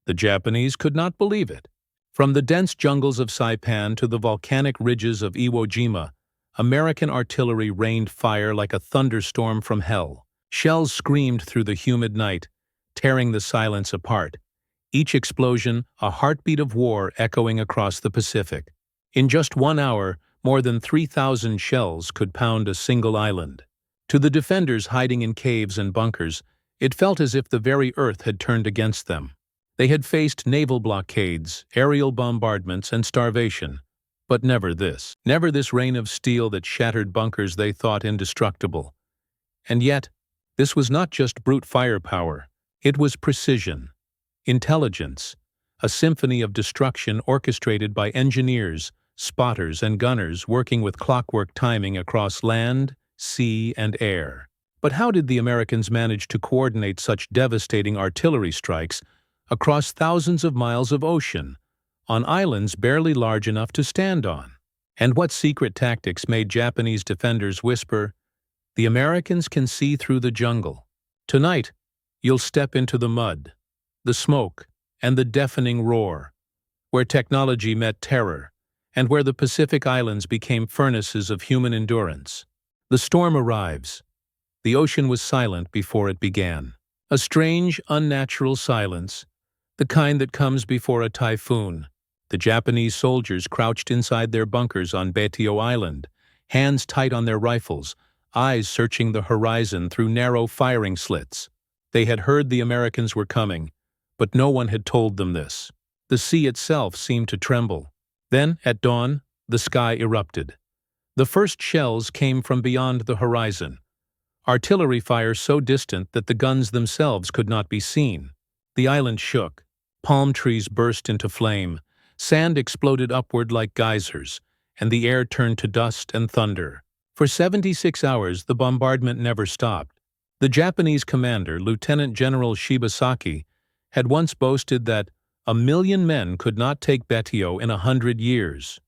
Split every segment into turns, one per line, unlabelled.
The Japanese could not believe it. From the dense jungles of Saipan to the volcanic ridges of Iwo Jima, American artillery rained fire like a thunderstorm from hell. Shells screamed through the humid night, tearing the silence apart. Each explosion, a heartbeat of war echoing across the Pacific. In just 1 hour, more than 3,000 shells could pound a single island. To the defenders hiding in caves and bunkers, it felt as if the very earth had turned against them. They had faced naval blockades, aerial bombardments, and starvation. But never this rain of steel that shattered bunkers they thought indestructible. And yet, this was not just brute firepower. It was precision, intelligence, a symphony of destruction orchestrated by engineers, spotters, and gunners working with clockwork timing across land, sea, and air. But how did the Americans manage to coordinate such devastating artillery strikes across thousands of miles of ocean, on islands barely large enough to stand on? And what secret tactics made Japanese defenders whisper, "The Americans can see through the jungle. Tonight, you'll step into the mud, the smoke, and the deafening roar, where technology met terror, and where the Pacific Islands became furnaces of human endurance." The storm arrives. The ocean was silent before it began. A strange, unnatural silence, the kind that comes before a typhoon. The Japanese soldiers crouched inside their bunkers on Betio Island, hands tight on their rifles, eyes searching the horizon through narrow firing slits. They had heard the Americans were coming, but no one had told them this. The sea itself seemed to tremble. Then, at dawn, the sky erupted. The first shells came from beyond the horizon. Artillery fire so distant that the guns themselves could not be seen. The island shook. Palm trees burst into flame. Sand exploded upward like geysers, and the air turned to dust and thunder. For 76 hours, the bombardment never stopped. The Japanese commander, Lieutenant General Shibasaki, had once boasted that 1,000,000 men could not take Betio in 100 years.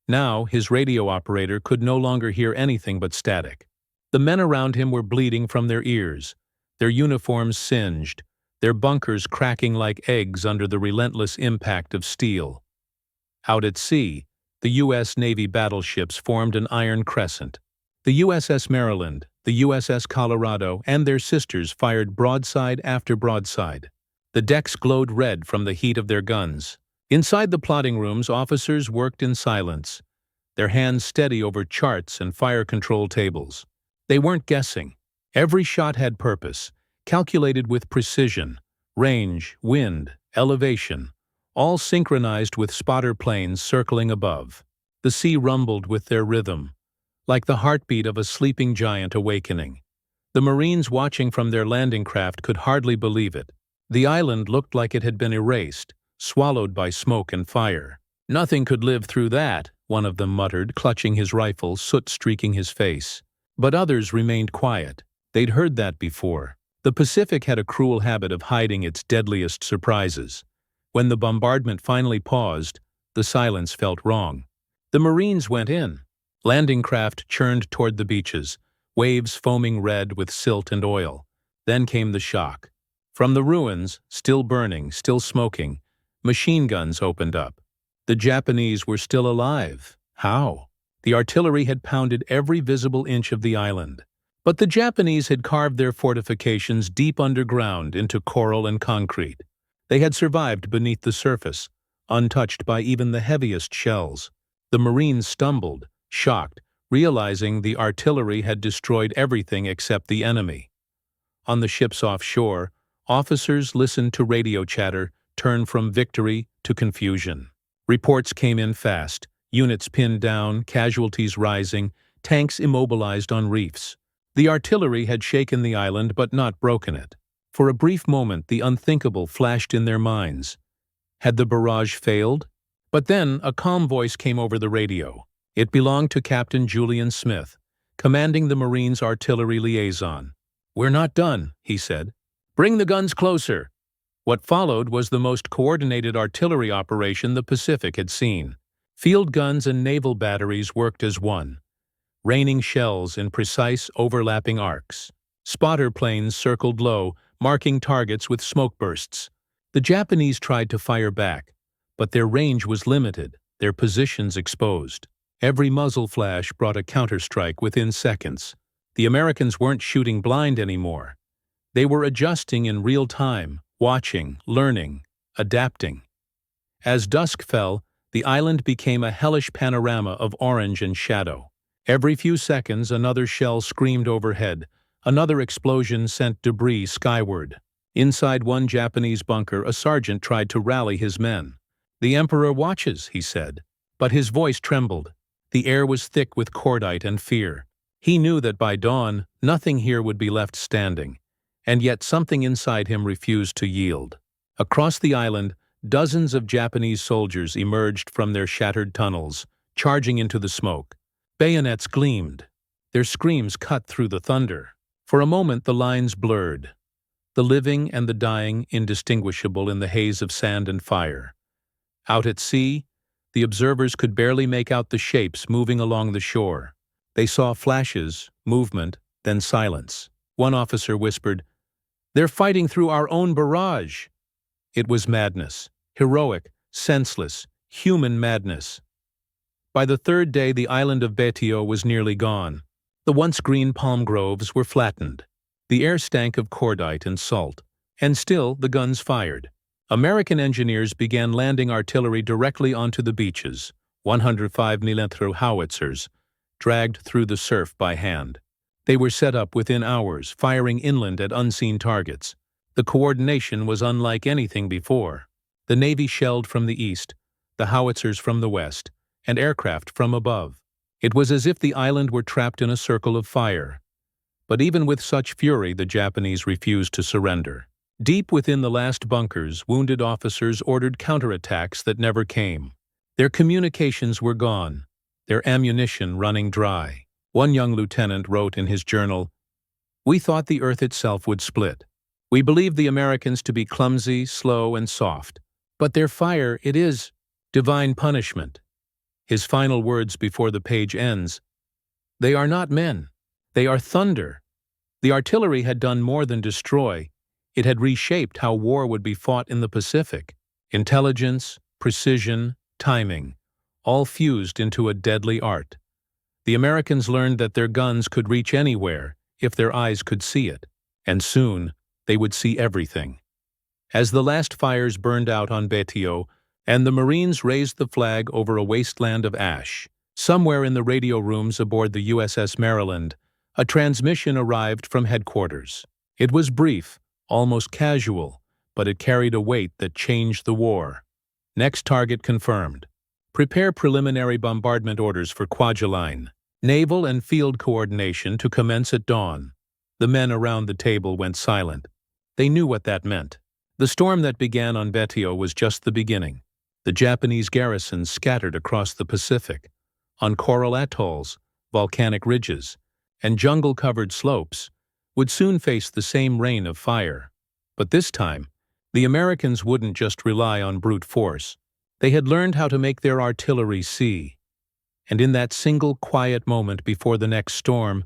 Now, his radio operator could no longer hear anything but static. The men around him were bleeding from their ears, their uniforms singed, their bunkers cracking like eggs under the relentless impact of steel. Out at sea, the U.S. Navy battleships formed an iron crescent. The USS Maryland, the USS Colorado, and their sisters fired broadside after broadside. The decks glowed red from the heat of their guns. Inside the plotting rooms, officers worked in silence, their hands steady over charts and fire control tables. They weren't guessing. Every shot had purpose, calculated with precision, range, wind, elevation, all synchronized with spotter planes circling above. The sea rumbled with their rhythm, like the heartbeat of a sleeping giant awakening. The Marines watching from their landing craft could hardly believe it. The island looked like it had been erased, swallowed by smoke and fire. "Nothing could live through that," one of them muttered, clutching his rifle, soot streaking his face. But others remained quiet. They'd heard that before. The Pacific had a cruel habit of hiding its deadliest surprises. When the bombardment finally paused, the silence felt wrong. The Marines went in. Landing craft churned toward the beaches, waves foaming red with silt and oil. Then came the shock. From the ruins, still burning, still smoking, machine guns opened up. The Japanese were still alive. How? The artillery had pounded every visible inch of the island. But the Japanese had carved their fortifications deep underground into coral and concrete. They had survived beneath the surface, untouched by even the heaviest shells. The Marines stumbled, shocked, realizing the artillery had destroyed everything except the enemy. On the ships offshore, officers listened to radio chatter turn from victory to confusion. Reports came in fast, units pinned down, casualties rising, tanks immobilized on reefs. The artillery had shaken the island but not broken it. For a brief moment, the unthinkable flashed in their minds. Had the barrage failed? But then a calm voice came over the radio. It belonged to Captain Julian Smith, commanding the Marines' artillery liaison. "We're not done," he said. "Bring the guns closer." What followed was the most coordinated artillery operation the Pacific had seen. Field guns and naval batteries worked as one, raining shells in precise overlapping arcs. Spotter planes circled low, marking targets with smoke bursts. The Japanese tried to fire back, but their range was limited, their positions exposed. Every muzzle flash brought a counterstrike within seconds. The Americans weren't shooting blind anymore. They were adjusting in real time, watching, learning, adapting. As dusk fell, the island became a hellish panorama of orange and shadow. Every few seconds, another shell screamed overhead. Another explosion sent debris skyward. Inside one Japanese bunker, a sergeant tried to rally his men. "The Emperor watches," he said. But his voice trembled. The air was thick with cordite and fear. He knew that by dawn, nothing here would be left standing. And yet something inside him refused to yield. Across the island, dozens of Japanese soldiers emerged from their shattered tunnels, charging into the smoke. Bayonets gleamed. Their screams cut through the thunder. For a moment the lines blurred, the living and the dying indistinguishable in the haze of sand and fire. Out at sea, the observers could barely make out the shapes moving along the shore. They saw flashes, movement, then silence. One officer whispered, "They're fighting through our own barrage." It was madness, heroic, senseless, human madness. By the third day, the island of Betio was nearly gone. The once green palm groves were flattened. The air stank of cordite and salt. And still, the guns fired. American engineers began landing artillery directly onto the beaches, 105mm howitzers, dragged through the surf by hand. They were set up within hours, firing inland at unseen targets. The coordination was unlike anything before. The Navy shelled from the east, the howitzers from the west, and aircraft from above. It was as if the island were trapped in a circle of fire. But even with such fury, the Japanese refused to surrender. Deep within the last bunkers, wounded officers ordered counterattacks that never came. Their communications were gone, their ammunition running dry. One young lieutenant wrote in his journal, "We thought the earth itself would split. We believed the Americans to be clumsy, slow, and soft. But their fire, it is divine punishment." His final words before the page ends, "They are not men. They are thunder." The artillery had done more than destroy. It had reshaped how war would be fought in the Pacific. Intelligence, precision, timing, all fused into a deadly art. The Americans learned that their guns could reach anywhere if their eyes could see it, and soon they would see everything. As the last fires burned out on Betio, and the Marines raised the flag over a wasteland of ash, somewhere in the radio rooms aboard the USS Maryland, a transmission arrived from headquarters. It was brief, almost casual, but it carried a weight that changed the war. Next target confirmed. Prepare preliminary bombardment orders for Kwajalein. Naval and field coordination to commence at dawn. The men around the table went silent. They knew what that meant. The storm that began on Betio was just the beginning. The Japanese garrisons scattered across the Pacific, on coral atolls, volcanic ridges, and jungle-covered slopes, would soon face the same rain of fire. But this time, the Americans wouldn't just rely on brute force. They had learned how to make their artillery see. And in that single quiet moment before the next storm,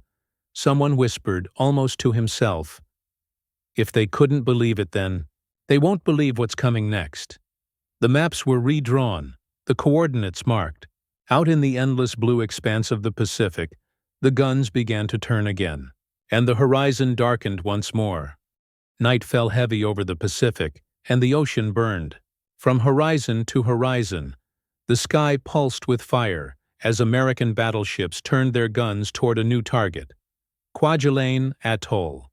someone whispered, almost to himself, "If they couldn't believe it then, they won't believe what's coming next." The maps were redrawn, the coordinates marked. Out in the endless blue expanse of the Pacific, the guns began to turn again, and the horizon darkened once more. Night fell heavy over the Pacific, and the ocean burned. From horizon to horizon, the sky pulsed with fire as American battleships turned their guns toward a new target, Kwajalein Atoll.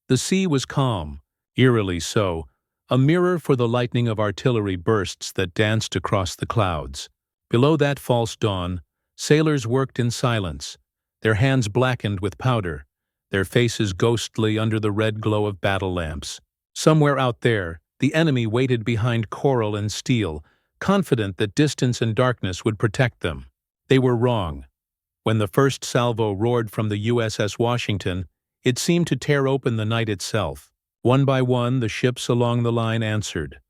The sea was calm, eerily so, a mirror for the lightning of artillery bursts that danced across the clouds. Below that false dawn, sailors worked in silence, their hands blackened with powder, their faces ghostly under the red glow of battle lamps. Somewhere out there, the enemy waited behind coral and steel, confident that distance and darkness would protect them. They were wrong. When the first salvo roared from the USS Washington, it seemed to tear open the night itself. One by one, the ships along the line answered.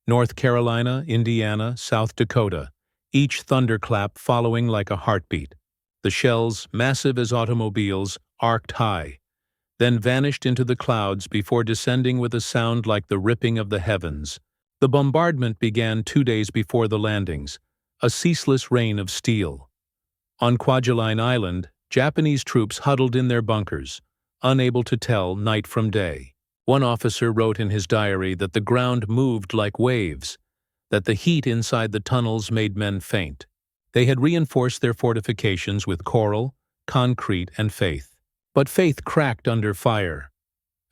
North Carolina, Indiana, South Dakota, each thunderclap following like a heartbeat. The shells, massive as automobiles, arced high, then vanished into the clouds before descending with a sound like the ripping of the heavens. The bombardment began 2 days before the landings, a ceaseless rain of steel. On Kwajalein Island, Japanese troops huddled in their bunkers, unable to tell night from day. One officer wrote in his diary that the ground moved like waves, that the heat inside the tunnels made men faint. They had reinforced their fortifications with coral, concrete, and faith. But faith cracked under fire.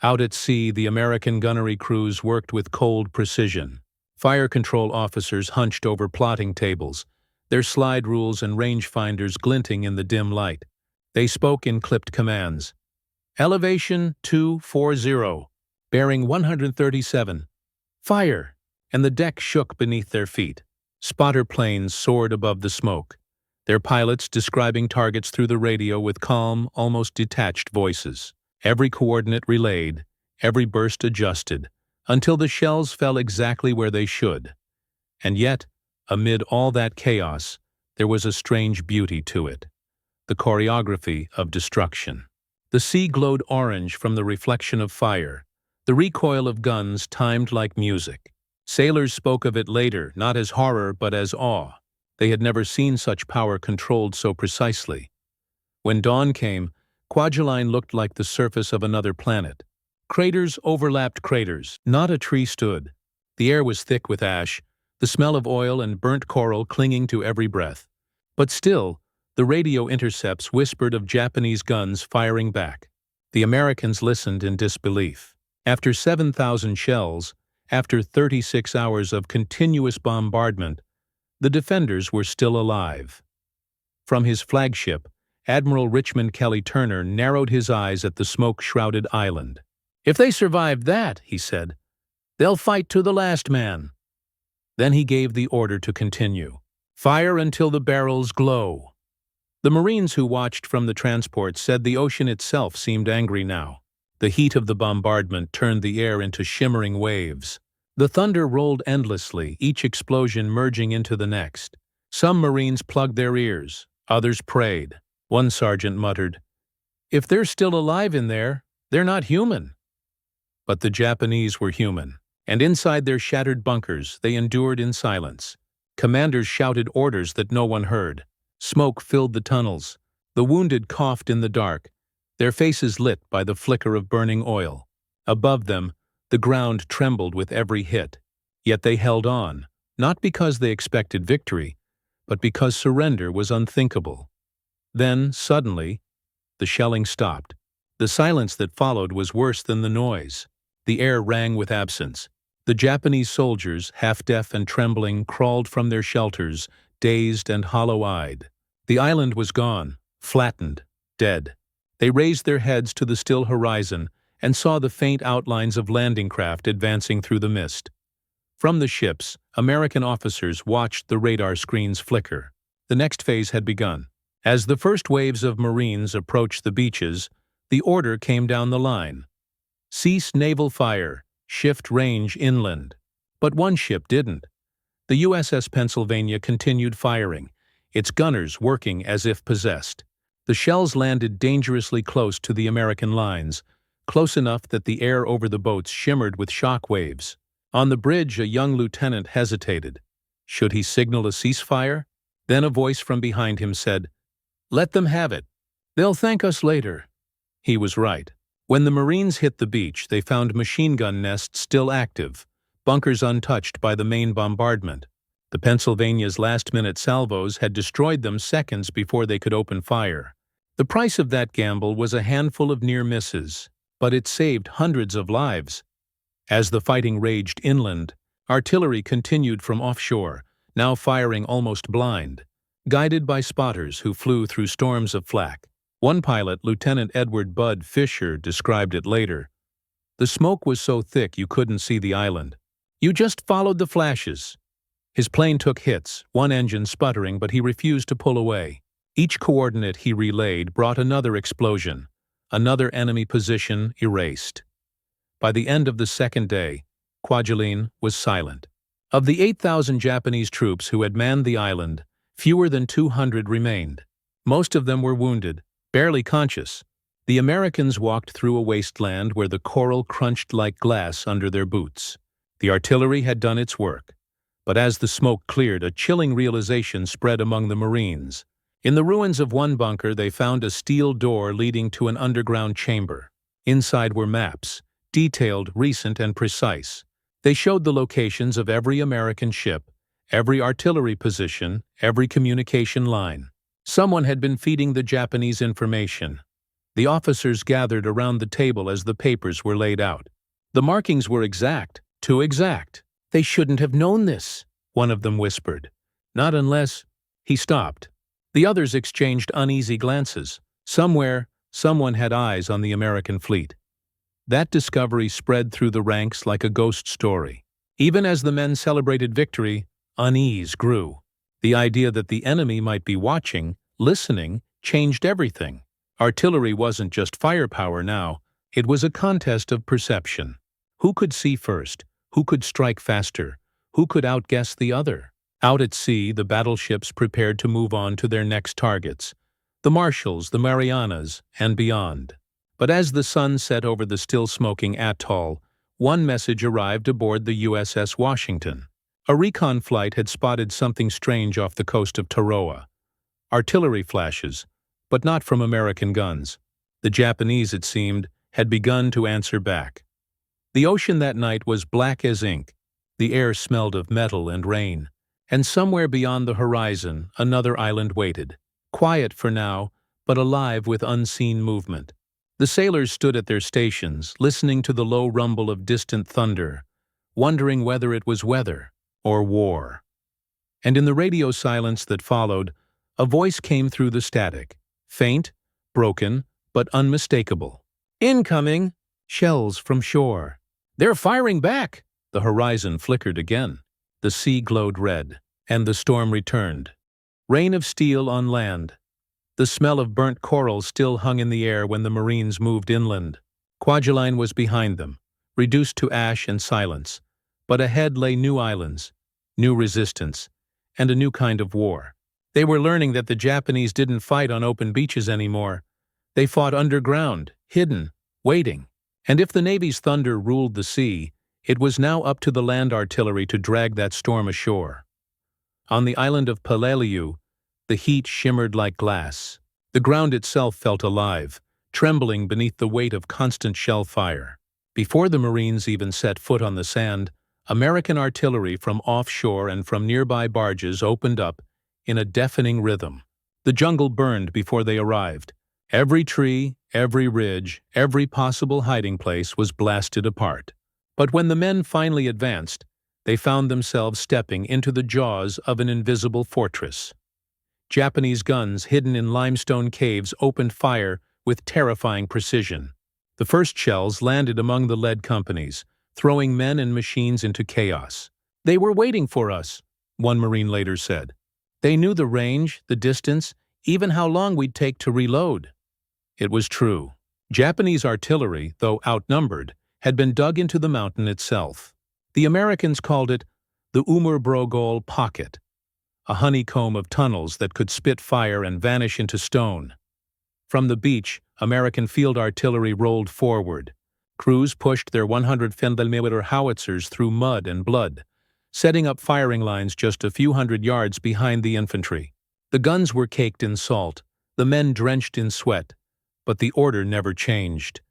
Out at sea, the American gunnery crews worked with cold precision. Fire control officers hunched over plotting tables, their slide rules and rangefinders glinting in the dim light. They spoke in clipped commands. Elevation 240, bearing 137. Fire! And the deck shook beneath their feet. Spotter planes soared above the smoke, their pilots describing targets through the radio with calm, almost detached voices. Every coordinate relayed, every burst adjusted, until the shells fell exactly where they should. And yet, amid all that chaos, there was a strange beauty to it. The choreography of destruction. The sea glowed orange from the reflection of fire, the recoil of guns timed like music. Sailors spoke of it later, not as horror but as awe. They had never seen such power controlled so precisely. When dawn came, Kwajalein looked like the surface of another planet. Craters overlapped craters, not a tree stood. The air was thick with ash, the smell of oil and burnt coral clinging to every breath. But still, the radio intercepts whispered of Japanese guns firing back. The Americans listened in disbelief. After 7,000 shells, after 36 hours of continuous bombardment, the defenders were still alive. From his flagship, Admiral Richmond Kelly Turner narrowed his eyes at the smoke-shrouded island. "If they survived that," he said, "they'll fight to the last man." Then he gave the order to continue. "Fire until the barrels glow." The Marines who watched from the transport said the ocean itself seemed angry now. The heat of the bombardment turned the air into shimmering waves. The thunder rolled endlessly, each explosion merging into the next. Some Marines plugged their ears, others prayed. One sergeant muttered, "If they're still alive in there, they're not human." But the Japanese were human, and inside their shattered bunkers they endured in silence. Commanders shouted orders that no one heard. Smoke filled the tunnels. The wounded coughed in the dark, their faces lit by the flicker of burning oil. Above them, the ground trembled with every hit. Yet they held on, not because they expected victory, but because surrender was unthinkable. Then, suddenly, the shelling stopped. The silence that followed was worse than the noise. The air rang with absence. The Japanese soldiers, half-deaf and trembling, crawled from their shelters, dazed and hollow-eyed. The island was gone, flattened, dead. They raised their heads to the still horizon and saw the faint outlines of landing craft advancing through the mist. From the ships, American officers watched the radar screens flicker. The next phase had begun. As the first waves of Marines approached the beaches, the order came down the line. Cease naval fire, shift range inland. But one ship didn't. The USS Pennsylvania continued firing, its gunners working as if possessed. The shells landed dangerously close to the American lines, close enough that the air over the boats shimmered with shock waves. On the bridge, a young lieutenant hesitated. Should he signal a ceasefire? Then a voice from behind him said, "Let them have it. They'll thank us later." He was right. When the Marines hit the beach, they found machine gun nests still active, bunkers untouched by the main bombardment. The Pennsylvania's last-minute salvos had destroyed them seconds before they could open fire. The price of that gamble was a handful of near misses, but it saved hundreds of lives. As the fighting raged inland, artillery continued from offshore, now firing almost blind, guided by spotters who flew through storms of flak. One pilot, Lieutenant Edward Bud Fisher, described it later. "The smoke was so thick you couldn't see the island. You just followed the flashes." His plane took hits, one engine sputtering, but he refused to pull away. Each coordinate he relayed brought another explosion, another enemy position erased. By the end of the second day, Kwajalein was silent. Of the 8,000 Japanese troops who had manned the island, fewer than 200 remained. Most of them were wounded, barely conscious. The Americans walked through a wasteland where the coral crunched like glass under their boots. The artillery had done its work. But as the smoke cleared, a chilling realization spread among the Marines. In the ruins of one bunker, they found a steel door leading to an underground chamber. Inside were maps, detailed, recent, and precise. They showed the locations of every American ship, every artillery position, every communication line. Someone had been feeding the Japanese information. The officers gathered around the table as the papers were laid out. The markings were exact, too exact. "They shouldn't have known this," one of them whispered. "Not unless—" He stopped. The others exchanged uneasy glances. Somewhere, someone had eyes on the American fleet. That discovery spread through the ranks like a ghost story. Even as the men celebrated victory, unease grew. The idea that the enemy might be watching, listening, changed everything. Artillery wasn't just firepower now, it was a contest of perception. Who could see first? Who could strike faster? Who could outguess the other? Out at sea, the battleships prepared to move on to their next targets, the Marshalls, the Marianas, and beyond. But as the sun set over the still-smoking atoll, one message arrived aboard the USS Washington. A recon flight had spotted something strange off the coast of Tarawa. Artillery flashes, but not from American guns. The Japanese, it seemed, had begun to answer back. The ocean that night was black as ink. The air smelled of metal and rain. And somewhere beyond the horizon, another island waited. Quiet for now, but alive with unseen movement. The sailors stood at their stations, listening to the low rumble of distant thunder, wondering whether it was weather or war. And in the radio silence that followed, a voice came through the static, faint, broken, but unmistakable. "Incoming! Shells from shore." "They're firing back!" The horizon flickered again. The sea glowed red, and the storm returned. Rain of steel on land. The smell of burnt coral still hung in the air when the Marines moved inland. Kwajalein was behind them, reduced to ash and silence. But ahead lay new islands, new resistance, and a new kind of war. They were learning that the Japanese didn't fight on open beaches anymore. They fought underground, hidden, waiting. And if the Navy's thunder ruled the sea, it was now up to the land artillery to drag that storm ashore. On the island of Peleliu, the heat shimmered like glass. The ground itself felt alive, trembling beneath the weight of constant shell fire. Before the Marines even set foot on the sand, American artillery from offshore and from nearby barges opened up in a deafening rhythm. The jungle burned before they arrived. Every tree, every ridge, every possible hiding place was blasted apart. But when the men finally advanced, they found themselves stepping into the jaws of an invisible fortress. Japanese guns hidden in limestone caves opened fire with terrifying precision. The first shells landed among the lead companies, throwing men and machines into chaos. "They were waiting for us," one Marine later said. "They knew the range, the distance, even how long we'd take to reload." It was true. Japanese artillery, though outnumbered, had been dug into the mountain itself. The Americans called it the Umurbrogol Pocket, a honeycomb of tunnels that could spit fire and vanish into stone. From the beach, American field artillery rolled forward. Crews pushed their 100mm howitzers through mud and blood, setting up firing lines just a few hundred yards behind the infantry. The guns were caked in salt, the men drenched in sweat, but the order never changed.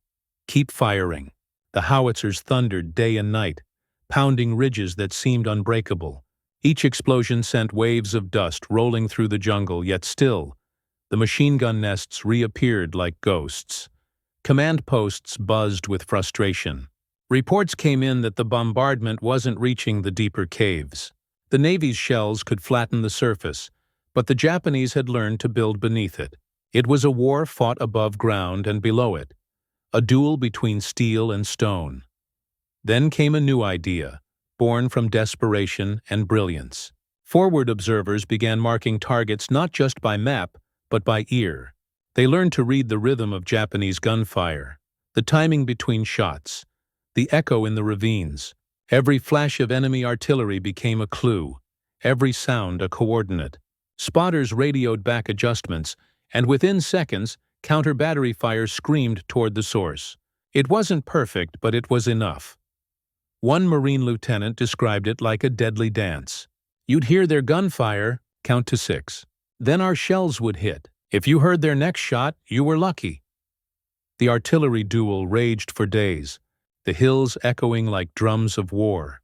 Keep firing. The howitzers thundered day and night, pounding ridges that seemed unbreakable. Each explosion sent waves of dust rolling through the jungle, yet still, the machine gun nests reappeared like ghosts. Command posts buzzed with frustration. Reports came in that the bombardment wasn't reaching the deeper caves. The Navy's shells could flatten the surface, but the Japanese had learned to build beneath it. It was a war fought above ground and below it, a duel between steel and stone. Then came a new idea, born from desperation and brilliance. Forward observers began marking targets not just by map, but by ear. They learned to read the rhythm of Japanese gunfire, the timing between shots, the echo in the ravines. Every flash of enemy artillery became a clue, every sound a coordinate. Spotters radioed back adjustments, and within seconds, counter-battery fire screamed toward the source. It wasn't perfect, but it was enough. One Marine lieutenant described it like a deadly dance. You'd hear their gunfire, count to 6. Then our shells would hit. If you heard their next shot, you were lucky. The artillery duel raged for days, the hills echoing like drums of war.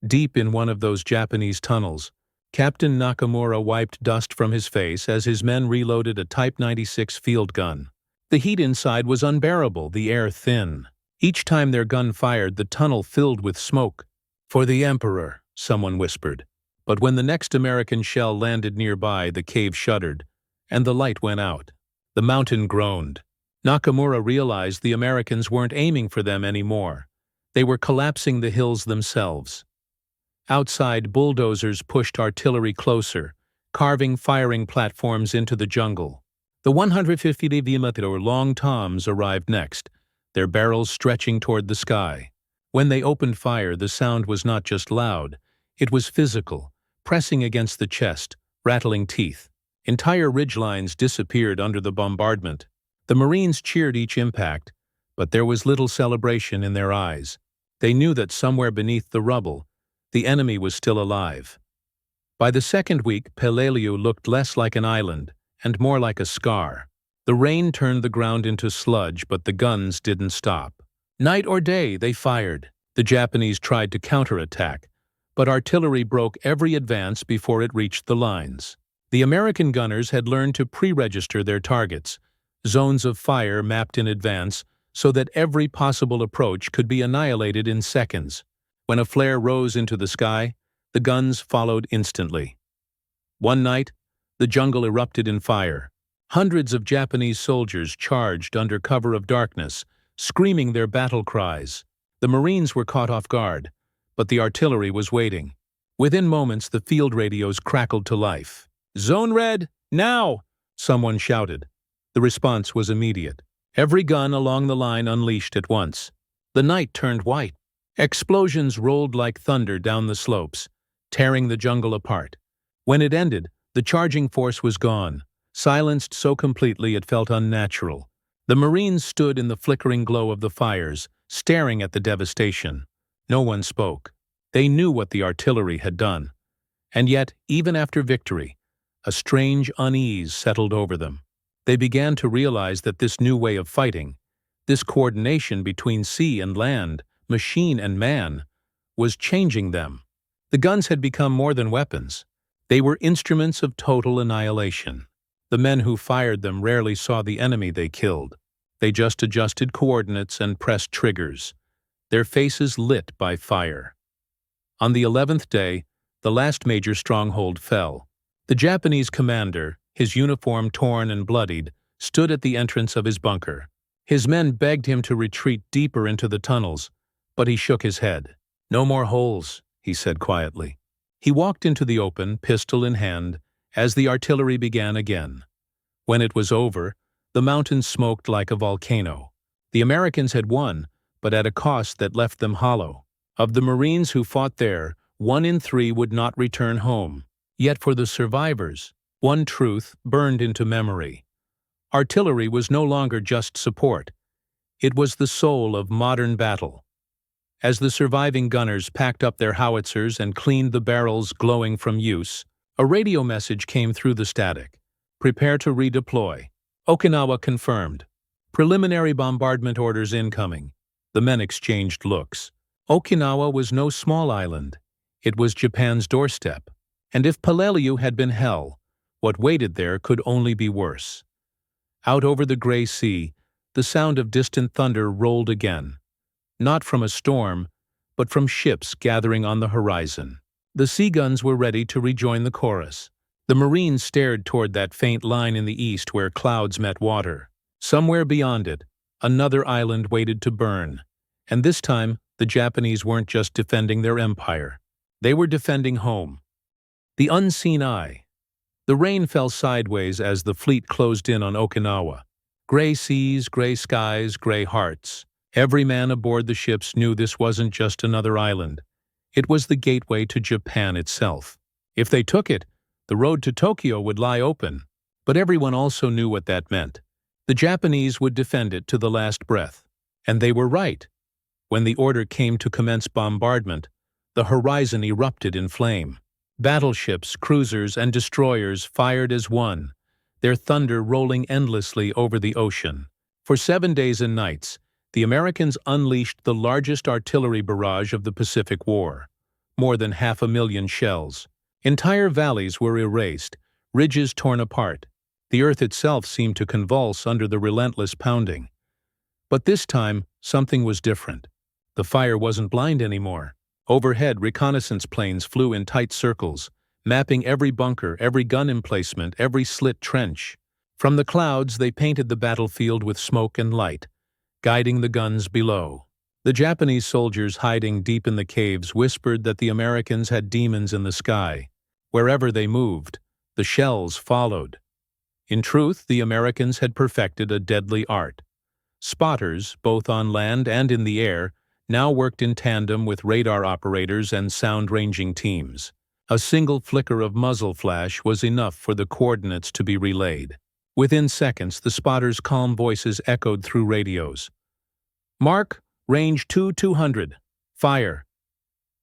Deep in one of those Japanese tunnels, Captain Nakamura wiped dust from his face as his men reloaded a Type 96 field gun. The heat inside was unbearable, the air thin. Each time their gun fired, the tunnel filled with smoke. "For the Emperor," someone whispered. But when the next American shell landed nearby, the cave shuddered, and the light went out. The mountain groaned. Nakamura realized the Americans weren't aiming for them anymore. They were collapsing the hills themselves. Outside, bulldozers pushed artillery closer, carving firing platforms into the jungle. The 150 mm long toms arrived next, their barrels stretching toward the sky. When they opened fire, the sound was not just loud, it was physical, pressing against the chest, rattling teeth. Entire ridgelines disappeared under the bombardment. The Marines cheered each impact, but there was little celebration in their eyes. They knew that somewhere beneath the rubble, the enemy was still alive. By the second week, Peleliu looked less like an island and more like a scar. The rain turned the ground into sludge, but the guns didn't stop. Night or day, they fired. The Japanese tried to counterattack, but artillery broke every advance before it reached the lines. The American gunners had learned to pre-register their targets, zones of fire mapped in advance so that every possible approach could be annihilated in seconds. When a flare rose into the sky, the guns followed instantly. One night, the jungle erupted in fire. Hundreds of Japanese soldiers charged under cover of darkness, screaming their battle cries. The Marines were caught off guard, but the artillery was waiting. Within moments, the field radios crackled to life. "Zone red, now!" someone shouted. The response was immediate. Every gun along the line unleashed at once. The night turned white. Explosions rolled like thunder down the slopes, tearing the jungle apart. When it ended, the charging force was gone, silenced so completely it felt unnatural. The Marines stood in the flickering glow of the fires, staring at the devastation. No one spoke. They knew what the artillery had done. And yet, even after victory, a strange unease settled over them. They began to realize that this new way of fighting, this coordination between sea and land, machine and man, was changing them. The guns had become more than weapons. They were instruments of total annihilation. The men who fired them rarely saw the enemy they killed. They just adjusted coordinates and pressed triggers, their faces lit by fire. On the 11th day, the last major stronghold fell. The Japanese commander, his uniform torn and bloodied, stood at the entrance of his bunker. His men begged him to retreat deeper into the tunnels, but he shook his head. "No more holes," he said quietly. He walked into the open, pistol in hand, as the artillery began again. When it was over, the mountains smoked like a volcano. The Americans had won, but at a cost that left them hollow. Of the Marines who fought there, 1 in 3 would not return home. Yet for the survivors, one truth burned into memory. Artillery was no longer just support. It was the soul of modern battle. As the surviving gunners packed up their howitzers and cleaned the barrels glowing from use, a radio message came through the static. "Prepare to redeploy." Okinawa confirmed. "Preliminary bombardment orders incoming." The men exchanged looks. Okinawa was no small island. It was Japan's doorstep. And if Peleliu had been hell, what waited there could only be worse. Out over the gray sea, the sound of distant thunder rolled again. Not from a storm, but from ships gathering on the horizon. The sea guns were ready to rejoin the chorus. The Marines stared toward that faint line in the east where clouds met water. Somewhere beyond it, another island waited to burn. And this time, the Japanese weren't just defending their empire. They were defending home. The unseen eye. The rain fell sideways as the fleet closed in on Okinawa. Gray seas, gray skies, gray hearts. Every man aboard the ships knew this wasn't just another island. It was the gateway to Japan itself. If they took it, the road to Tokyo would lie open. But everyone also knew what that meant. The Japanese would defend it to the last breath. And they were right. When the order came to commence bombardment, the horizon erupted in flame. Battleships, cruisers, and destroyers fired as one, their thunder rolling endlessly over the ocean. For 7 days and nights, the Americans unleashed the largest artillery barrage of the Pacific War. More than 500,000 shells. Entire valleys were erased, ridges torn apart. The earth itself seemed to convulse under the relentless pounding. But this time, something was different. The fire wasn't blind anymore. Overhead, reconnaissance planes flew in tight circles, mapping every bunker, every gun emplacement, every slit trench. From the clouds, they painted the battlefield with smoke and light, guiding the guns below. The Japanese soldiers hiding deep in the caves whispered that the Americans had demons in the sky. Wherever they moved, the shells followed. In truth, the Americans had perfected a deadly art. Spotters, both on land and in the air, now worked in tandem with radar operators and sound-ranging teams. A single flicker of muzzle flash was enough for the coordinates to be relayed. Within seconds, the spotters' calm voices echoed through radios. "Mark, range 200, fire."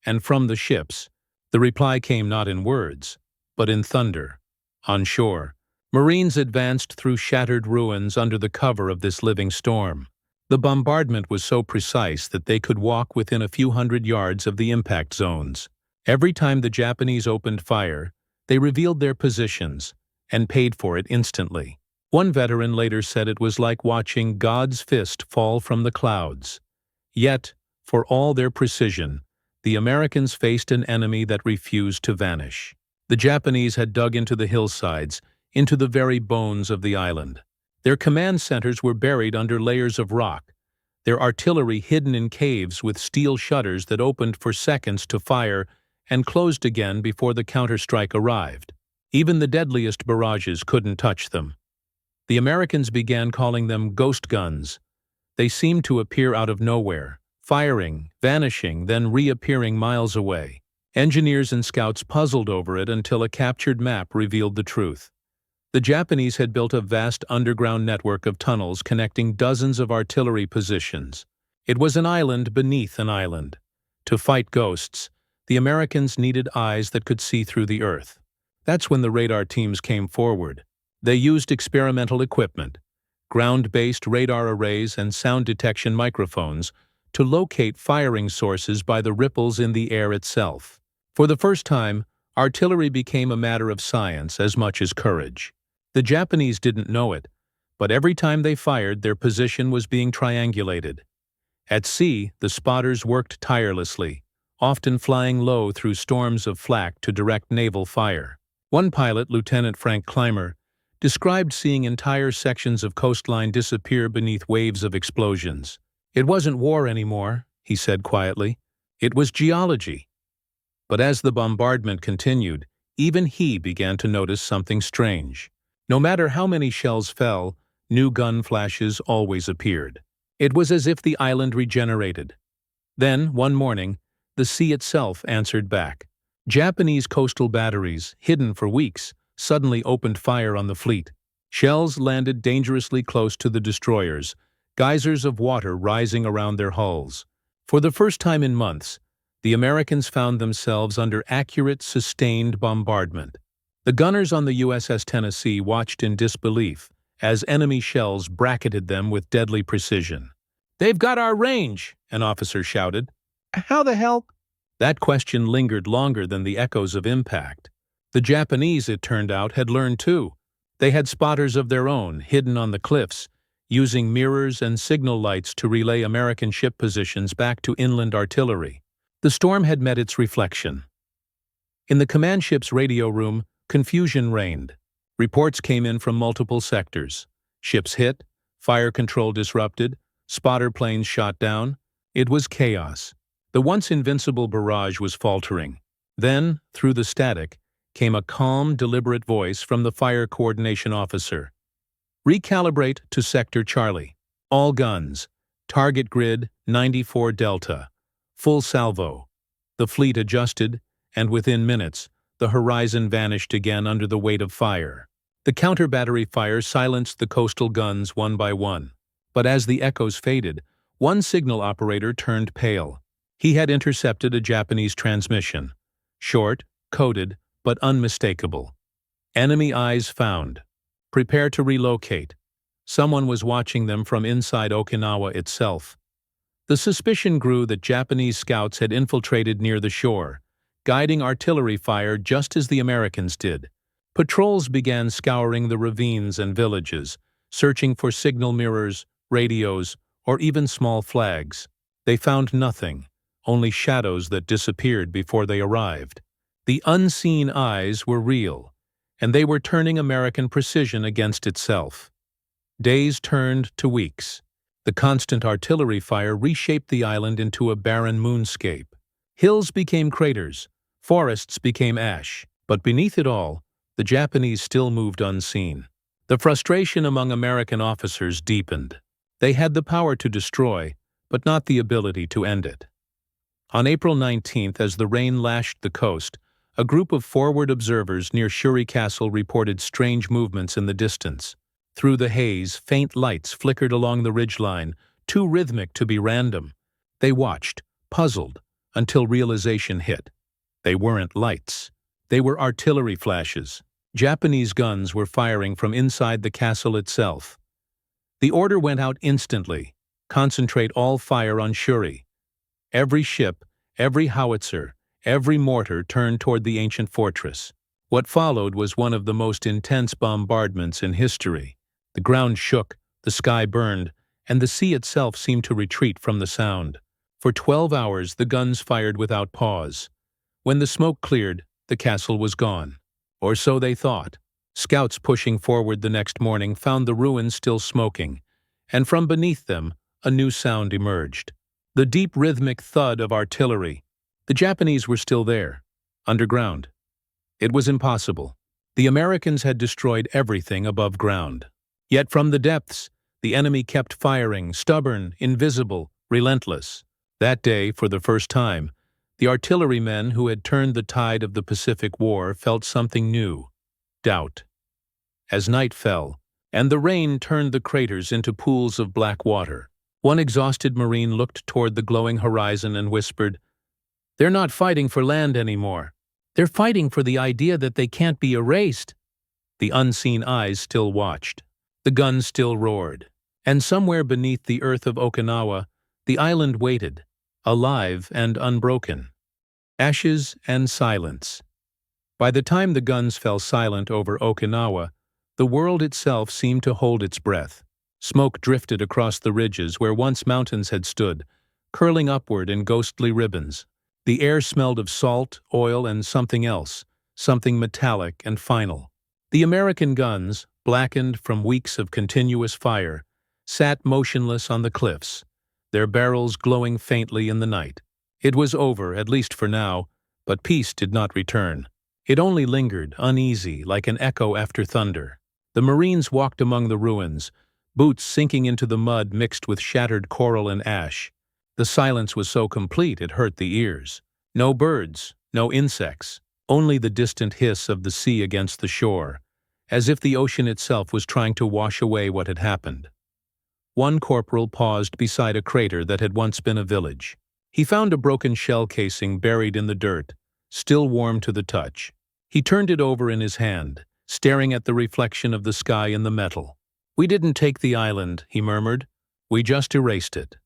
And from the ships, the reply came not in words, but in thunder. On shore, Marines advanced through shattered ruins under the cover of this living storm. The bombardment was so precise that they could walk within a few hundred yards of the impact zones. Every time the Japanese opened fire, they revealed their positions and paid for it instantly. One veteran later said it was like watching God's fist fall from the clouds. Yet, for all their precision, the Americans faced an enemy that refused to vanish. The Japanese had dug into the hillsides, into the very bones of the island. Their command centers were buried under layers of rock, their artillery hidden in caves with steel shutters that opened for seconds to fire and closed again before the counterstrike arrived. Even the deadliest barrages couldn't touch them. The Americans began calling them ghost guns. They seemed to appear out of nowhere, firing, vanishing, then reappearing miles away. Engineers and scouts puzzled over it until a captured map revealed the truth. The Japanese had built a vast underground network of tunnels connecting dozens of artillery positions. It was an island beneath an island. To fight ghosts, the Americans needed eyes that could see through the earth. That's when the radar teams came forward. They used experimental equipment, ground-based radar arrays and sound detection microphones, to locate firing sources by the ripples in the air itself. For the first time, artillery became a matter of science as much as courage. The Japanese didn't know it, but every time they fired, their position was being triangulated. At sea, the spotters worked tirelessly, often flying low through storms of flak to direct naval fire. One pilot, Lieutenant Frank Clymer, described seeing entire sections of coastline disappear beneath waves of explosions. "It wasn't war anymore," he said quietly. "It was geology." But as the bombardment continued, even he began to notice something strange. No matter how many shells fell, new gun flashes always appeared. It was as if the island regenerated. Then, one morning, the sea itself answered back. Japanese coastal batteries, hidden for weeks, suddenly opened fire on the fleet. Shells landed dangerously close to the destroyers, geysers of water rising around their hulls. For the first time in months, the Americans found themselves under accurate, sustained bombardment. The gunners on the USS Tennessee watched in disbelief as enemy shells bracketed them with deadly precision. "They've got our range," an officer shouted. "How the hell?" That question lingered longer than the echoes of impact. The Japanese, it turned out, had learned too. They had spotters of their own, hidden on the cliffs, using mirrors and signal lights to relay American ship positions back to inland artillery. The storm had met its reflection. In the command ship's radio room, confusion reigned. Reports came in from multiple sectors. Ships hit, fire control disrupted, spotter planes shot down. It was chaos. The once invincible barrage was faltering. Then, through the static, came a calm, deliberate voice from the fire coordination officer. "Recalibrate to Sector Charlie. All guns. Target grid 94 Delta. Full salvo." The fleet adjusted, and within minutes, the horizon vanished again under the weight of fire. The counter-battery fire silenced the coastal guns one by one. But as the echoes faded, One signal operator turned pale. He had intercepted a Japanese transmission. Short, coded, but unmistakable. Enemy eyes found. Prepare to relocate. Someone was watching them from inside Okinawa itself. The suspicion grew that Japanese scouts had infiltrated near the shore, guiding artillery fire just as the Americans did. Patrols began scouring the ravines and villages, searching for signal mirrors, radios, or even small flags. They found nothing, only shadows that disappeared before they arrived. The unseen eyes were real, and they were turning American precision against itself. Days turned to weeks. The constant artillery fire reshaped the island into a barren moonscape. Hills became craters, forests became ash, but beneath it all, the Japanese still moved unseen. The frustration among American officers deepened. They had the power to destroy, but not the ability to end it. On April 19th, as the rain lashed the coast, a group of forward observers near Shuri Castle reported strange movements in the distance. Through the haze, faint lights flickered along the ridgeline, too rhythmic to be random. They watched, puzzled, until realization hit. They weren't lights. They were artillery flashes. Japanese guns were firing from inside the castle itself. The order went out instantly: concentrate all fire on Shuri. Every ship, every howitzer, every mortar turned toward the ancient fortress. What followed was one of the most intense bombardments in history. The ground shook, the sky burned, and the sea itself seemed to retreat from the sound. For 12 hours the guns fired without pause. When the smoke cleared, the castle was gone. Or so they thought. Scouts pushing forward the next morning found the ruins still smoking, and from beneath them a new sound emerged. The deep rhythmic thud of artillery. The Japanese were still there, underground. It was impossible. The Americans had destroyed everything above ground. Yet from the depths, the enemy kept firing, stubborn, invisible, relentless. That day, for the first time, the artillerymen who had turned the tide of the Pacific War felt something new: doubt. As night fell, and the rain turned the craters into pools of black water, one exhausted Marine looked toward the glowing horizon and whispered, "They're not fighting for land anymore. They're fighting for the idea that they can't be erased." The unseen eyes still watched. The guns still roared. And somewhere beneath the earth of Okinawa, the island waited, alive and unbroken. Ashes and silence. By the time the guns fell silent over Okinawa, the world itself seemed to hold its breath. Smoke drifted across the ridges where once mountains had stood, curling upward in ghostly ribbons. The air smelled of salt, oil, and something else, something metallic and final. The American guns, blackened from weeks of continuous fire, sat motionless on the cliffs, their barrels glowing faintly in the night. It was over, at least for now, but peace did not return. It only lingered, uneasy, like an echo after thunder. The Marines walked among the ruins, boots sinking into the mud mixed with shattered coral and ash. The silence was so complete it hurt the ears. No birds, no insects, only the distant hiss of the sea against the shore, as if the ocean itself was trying to wash away what had happened. One corporal paused beside a crater that had once been a village. He found a broken shell casing buried in the dirt, still warm to the touch. He turned it over in his hand, staring at the reflection of the sky in the metal. "We didn't take the island," he murmured. "We just erased it."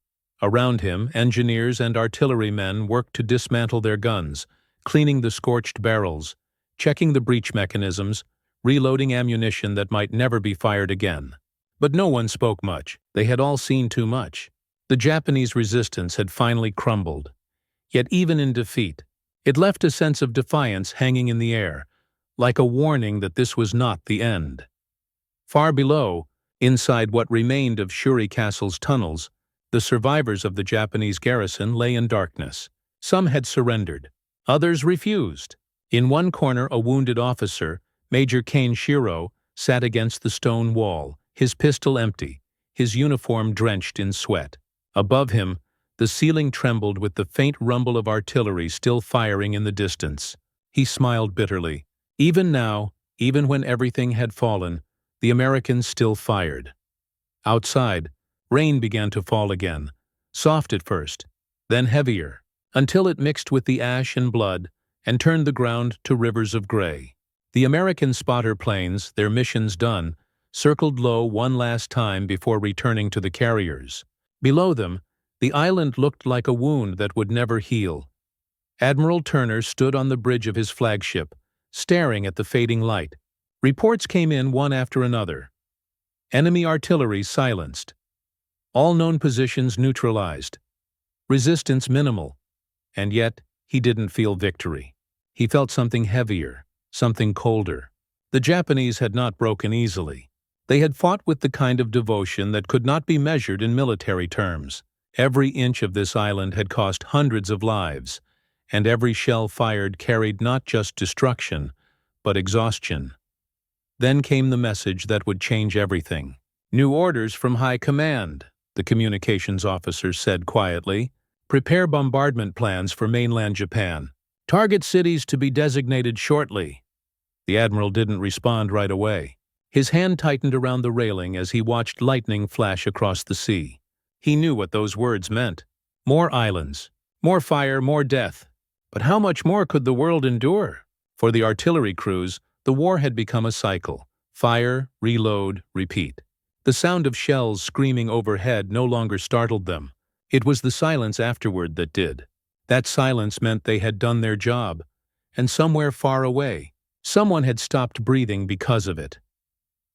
Around him, engineers and artillerymen worked to dismantle their guns, cleaning the scorched barrels, checking the breech mechanisms, reloading ammunition that might never be fired again. But no one spoke much. They had all seen too much. The Japanese resistance had finally crumbled. Yet even in defeat, it left a sense of defiance hanging in the air, like a warning that this was not the end. Far below, inside what remained of Shuri Castle's tunnels, the survivors of the Japanese garrison lay in darkness. Some had surrendered. Others refused. In one corner, a wounded officer, Major Kane Shiro, sat against the stone wall, his pistol empty, his uniform drenched in sweat. Above him, the ceiling trembled with the faint rumble of artillery still firing in the distance. He smiled bitterly. Even now, even when everything had fallen, the Americans still fired. Outside, rain began to fall again, soft at first, then heavier, until it mixed with the ash and blood and turned the ground to rivers of gray. The American spotter planes, their missions done, circled low one last time before returning to the carriers. Below them, the island looked like a wound that would never heal. Admiral Turner stood on the bridge of his flagship, staring at the fading light. Reports came in one after another. Enemy artillery silenced. All known positions neutralized. Resistance minimal. And yet, he didn't feel victory. He felt something heavier, something colder. The Japanese had not broken easily. They had fought with the kind of devotion that could not be measured in military terms. Every inch of this island had cost hundreds of lives, and every shell fired carried not just destruction, but exhaustion. Then came the message that would change everything. "New orders from High Command," the communications officer said quietly. "Prepare bombardment plans for mainland Japan. Target cities to be designated shortly." The admiral didn't respond right away. His hand tightened around the railing as he watched lightning flash across the sea. He knew what those words meant. More islands, more fire, more death. But how much more could the world endure? For the artillery crews, the war had become a cycle. Fire, reload, repeat. The sound of shells screaming overhead no longer startled them. It was the silence afterward that did. That silence meant they had done their job, and somewhere far away, someone had stopped breathing because of it.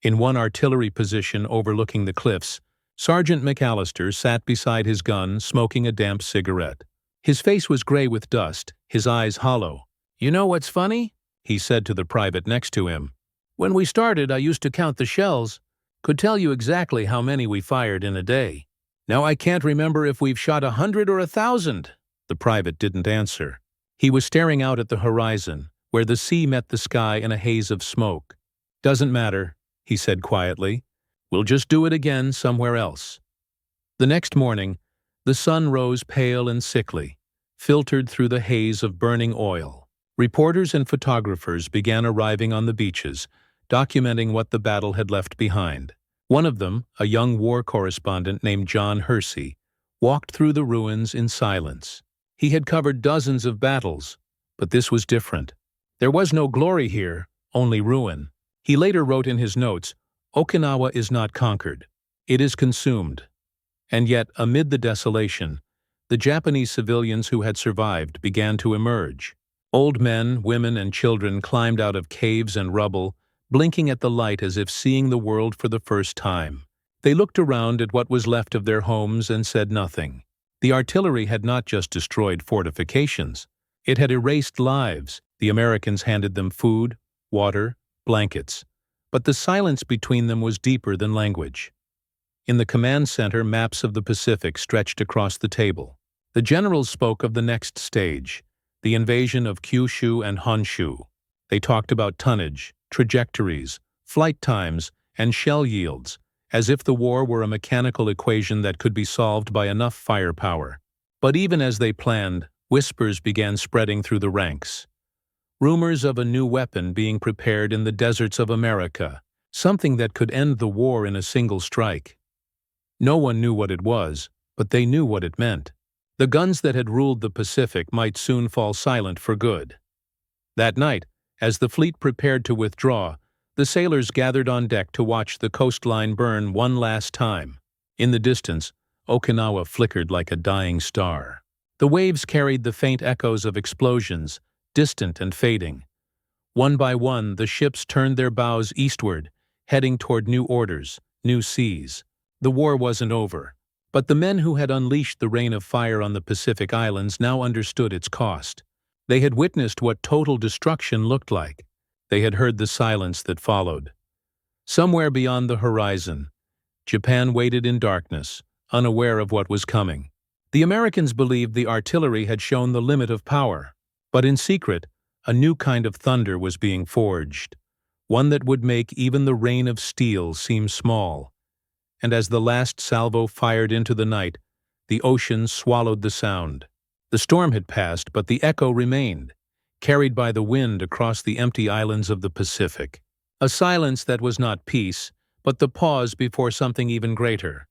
In one artillery position overlooking the cliffs, Sergeant McAllister sat beside his gun, smoking a damp cigarette. His face was gray with dust, his eyes hollow. "You know what's funny?" he said to the private next to him. "When we started, I used to count the shells, could tell you exactly how many we fired in a day. Now I can't remember if we've shot 100 or 1,000. The private didn't answer. He was staring out at the horizon, where the sea met the sky in a haze of smoke. "Doesn't matter," he said quietly. "We'll just do it again somewhere else." The next morning, the sun rose pale and sickly, filtered through the haze of burning oil. Reporters and photographers began arriving on the beaches, documenting what the battle had left behind. One of them, a young war correspondent named John Hersey, walked through the ruins in silence. He had covered dozens of battles, but this was different. There was no glory here, only ruin. He later wrote in his notes, "Okinawa is not conquered. It is consumed." And yet, amid the desolation, the Japanese civilians who had survived began to emerge. Old men, women, and children climbed out of caves and rubble, blinking at the light as if seeing the world for the first time. They looked around at what was left of their homes and said nothing. The artillery had not just destroyed fortifications. It had erased lives. The Americans handed them food, water, blankets. But the silence between them was deeper than language. In the command center, maps of the Pacific stretched across the table. The generals spoke of the next stage, the invasion of Kyushu and Honshu. They talked about tonnage, trajectories, flight times, and shell yields, as if the war were a mechanical equation that could be solved by enough firepower. But even as they planned, whispers began spreading through the ranks. Rumors of a new weapon being prepared in the deserts of America, something that could end the war in a single strike. No one knew what it was, but they knew what it meant. The guns that had ruled the Pacific might soon fall silent for good. That night, as the fleet prepared to withdraw, the sailors gathered on deck to watch the coastline burn one last time. In the distance, Okinawa flickered like a dying star. The waves carried the faint echoes of explosions, distant and fading. One by one, the ships turned their bows eastward, heading toward new orders, new seas. The war wasn't over, but the men who had unleashed the rain of fire on the Pacific Islands now understood its cost. They had witnessed what total destruction looked like. They had heard the silence that followed. Somewhere beyond the horizon, Japan waited in darkness, unaware of what was coming. The Americans believed the artillery had shown the limit of power, but in secret, a new kind of thunder was being forged, one that would make even the rain of steel seem small. And as the last salvo fired into the night, the ocean swallowed the sound. The storm had passed, but the echo remained, carried by the wind across the empty islands of the Pacific. A silence that was not peace, but the pause before something even greater.